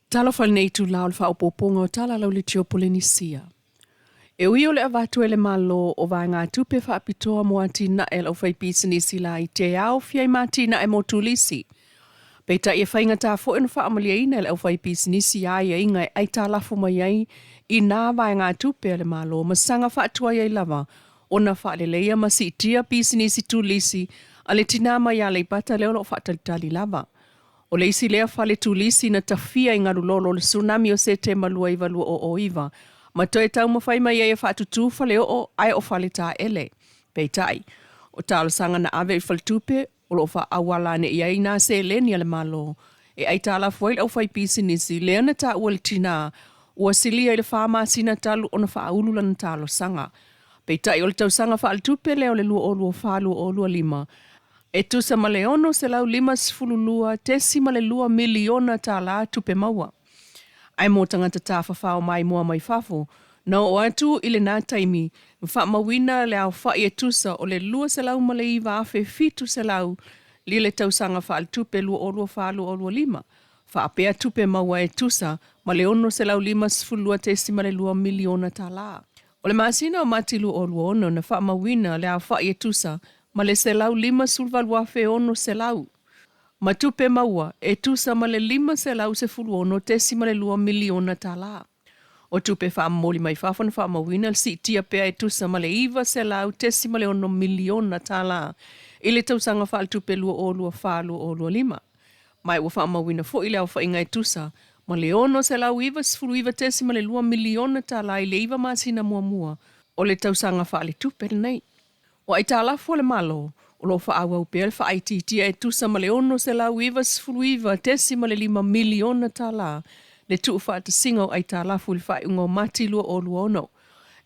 Tala whale nei tu lao le whaopoponga o tala lau le tio Polynesia. E ui o le avatu ele malo o vai ngā tupe whaapitoa mo ati na e lau whai pisanisi la i te au fiai mati na e mo tulisi. Peita ia whainga tā fo enu whaamalia ina e lau whai pisanisi ai e inga e ai tā lafu mai ai i nā vai ngā tupe ele malo ma sanga whaatua iai lava o na whaale leia ma si tia pisanisi tulisi a le tina mai a le ipata leo lo whaatalitali lava. O le isi lea whale tulisi na tawhia i ngaru lolo le tsunami o se te malua iwa lua o iwa. Ma toi tau mawhai mai e whaatutu whale o ai o whale tā ele. Peitai, o tālo sanga na ave i whale tupe, o lo wha awala ne iai nā se leni ale malo. E ai tāla fuail au whai pisinisi, lea na tā ua le tina, ua silia i le whāma sina talu o na wha aulula na tālo sanga. Peitai, o le tau sanga wha tupe leo le lua o lua whālua o lua lima. E tusa male ono se lau 5 tesi male lua miliona TALA tupe maua. Ai mo tangata tā whawhao mai mua mai whafo. Na o atu ile nā taimi, mwha mawina le au wha e tusa o le lua se lau male iwa afe fitu se lau li le tausanga wha al tupe lua o lua whalu o lua lima. Wha apea tupe maua e tusa male ono se lau 5 tesi male lua miliona TALA. O le masina o matilu o lua ono na wha mawina le au wha e tusa ma le se lau 5 ono se lau. Ma tupe maua e tusa ma le 5 ono tesi ma le lua miliona TALA. O tupe wha moli mai whafana wha mawina si tia pea e tusa ma le iwa se lau tesi ma le ono miliona TALA. I le tausanga wha al tupe lua o lua whalu o lua lima. Mai ua wha mawina fo i le au wha inga e tusa ma le ono se lau iwa iwa tesi ma le lua miliona TALA i le iwa masina mua o le tausanga wha le tupe nei. O ai tā lafu le malo, o lo wha awa upea le wha aititia e tusa ma le ono se lau iwa tesi ma le 5 miliona TALA. Le tuu wha ata singa o ai tā lafu le wha ungo mati lua o lua ono.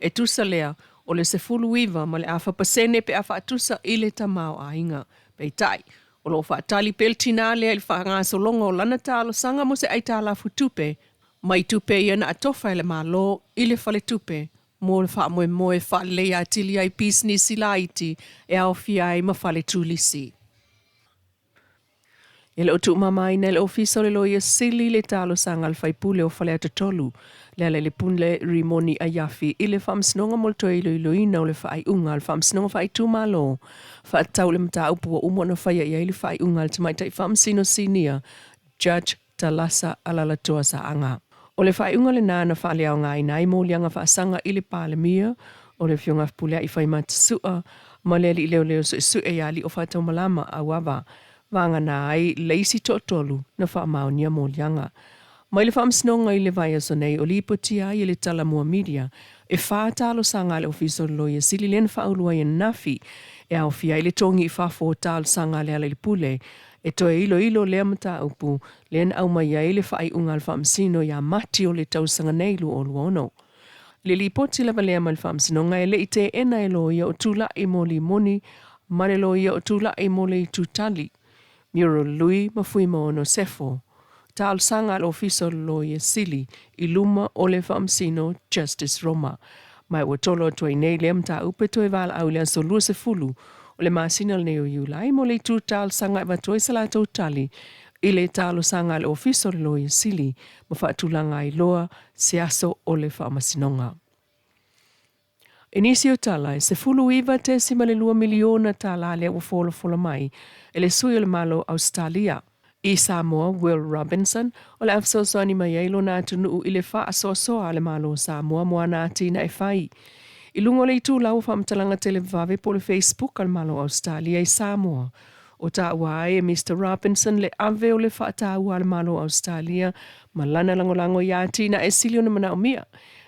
E tusa lea, o le se iwa ma le awha pasene pe awha tusa i le tamao a inga. Pei tai, o lo wha atali pel tina lea le wha ngā solonga o lana tālo sanga mo se ai tā lafu tupe. Mai tupe iana atofa le malo i le whale tupe. Mo le wha moe whale a tili ai pisinisi laiti e au fia ai ma whale tulisi. E le o tu mamai na le ofisa le loia sili le talo sanga al whaipule o whale atatolu. Le ale le punle rimoni a yafi i le whamsinonga molto e loina o le whai unga al whamsinonga whai tu malo. Wha tau le mta upua umona whaia i le whai unga al tamaitai whamsino sinia, Judge Talasa alalatoa sa anga. O le whaiunga le nāna whale au ngai nai mō lianga whaasanga i le pālemia, o le whionga pulea i whai matasua, ma le li leo su e ali o whatau malama a wawa, wanga nā ai leisi totolu na whaamaunia mō lianga. Mai le whaamsinonga i le vai aso nei o li ipotia i le tala mua media, e whaatalo sanga le ofiso loia sili len whaulua i nafi, e au fia i le tongi i whafo talo sanga le ala li pule, e toe ilo lea mata upu, len au mai ai le whai unga al whamsino ia mati o le tausanga neilu o luono. Le li poti lava lea mal whamsino ngai le i te ena e loia o tula i moli moni, ma le loia o tula i moli tutali. Miro lui ma fui moono sefo. Tal sanga al ofiso loia sili, i luma o le whamsino Justice Roma. Mai ua tolo toi nei lea mta upe toi vala au lea so lua se fulu, o le masina le neo iulai mo le tu tal sanga i watoi sala tau tali i le talo sanga le ofiso le loia sili ma whaatulanga i loa se aso o le whaamasinonga. Inisi o tala, se fulu iwa tesi ma le 2 miliona TALA le ua fola mai, e le sui o le malo Australia. I Samoa, Will Robinson, o le afsosani mai eilo na atunu i le wha asosoa le malo Samoa moa na atina e whai. I lungo le itu lau whamtalanga televave po le Facebook al malo Australia i Samoa. O ta uai e Mr. Robinson le ave o le whaata ua al malo Australia ma lana langolango i atina e silio na mana o mia.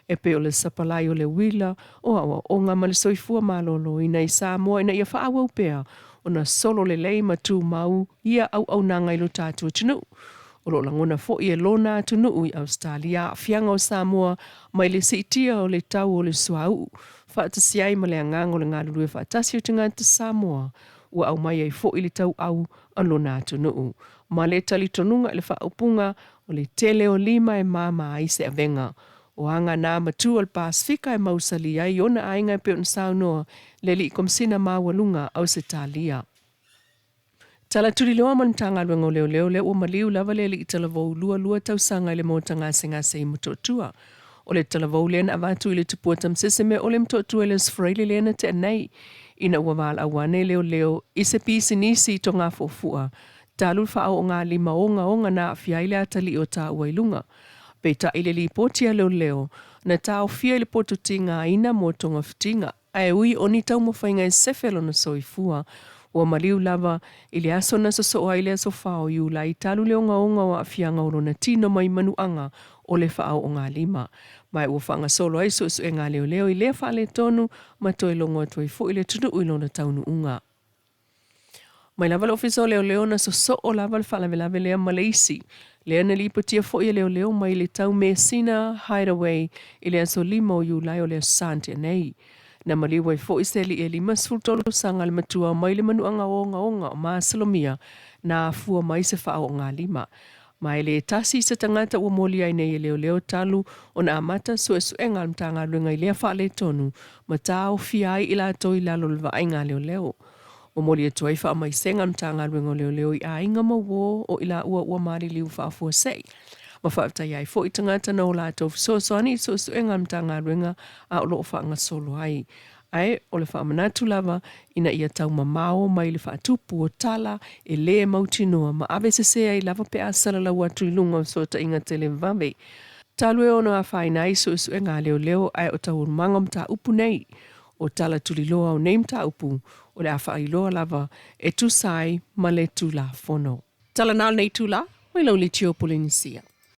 E pe o le sapalai o le wila o awa o ngā male soifua malolo ina i Samoa ina ia whaawa upea o na solo le lei matu mau ia au nanga ilo tātua tunu. O lo langona fo i e lona tunu i Australia, fianga o Samoa, mai le siitia o le tau o le suau. Whaatasiai ma le angang o le ngā lulue whaatasi o te ngā te Samoa. Ua au mai ai fo i le tau au alona tunu. Ma le tali tonunga i le whaupunga o le tele o 5 e mama ai se avenga. O anga nā matu al Pasifika e mausali ai ona ainga e peon saunoa le li komsina mawalunga au se talia. Tala tuliloa man tanga luengo leo le o maliu lava le li tala vau lua tausanga ile mo tanga se i mutotua. O le tala vau lena avatu ile tupua tamsese me o le mutotua ile sfraili lena te anei. Ina ua wala awane leo i se pisi nisi to ngā fofua. Talu whao o ngā lima onga na fiaile atali o tā uailunga. Peta ile li potia leo na tau fia ile poto tinga ina mo tonga fitinga. Ai ui o ni tau mawhainga e sefelo na soifua. Ua maliu lava ili aso na so aile aso whao iu la i talu leo onga wa fianga oro na tino mai manuanga o le whao o ngā lima. Mai ua whanga solo ai so e ngā leo i le whaale tonu ma toi longo atu i fo i le tunu uilo na taunu unga. Mai lava le ofiso leo na so o lava le whalavelave lea Malaysi. Lea na li patia fo i leo mai le tau Messina Hideaway i le aso lima o iu lai o le asante nei. Na maliwa i fo i seli e lima sfultolo sanga le matua mai le manuanga onga o maa salomia na fua mai se whao o ngā lima. Mai le tasi sa tangata ua moli ai nei leo talu o na amata sue ngal mtanga luenga i lea whaale tonu ma tau fiai ila toi lalo le vaenga leo. O moli e tuai wha mai senga mtanga luenga leo i a inga mawo o ila ua maari liu wha fua sei. Ma whaafta iai fo i tangata na o la tau fisoani so ngal mtanga luenga a o loo whaanga solo ai. Ai, o le whaamanatu lava ina ia tau mamao mai le whaatupu o TALA e le mautinoa ma avesesea i lava pe asala lau atu i lunga o sota inga tele vave. Talu e ono a whainai so e ngā leo ai o tau urmanga mta upu nei. O TALA tuliloa o nei mta upu o le a whailoa lava e tu sai ma le tu la fono. TALA nā nei tu la, mai lau li tio Polynesia.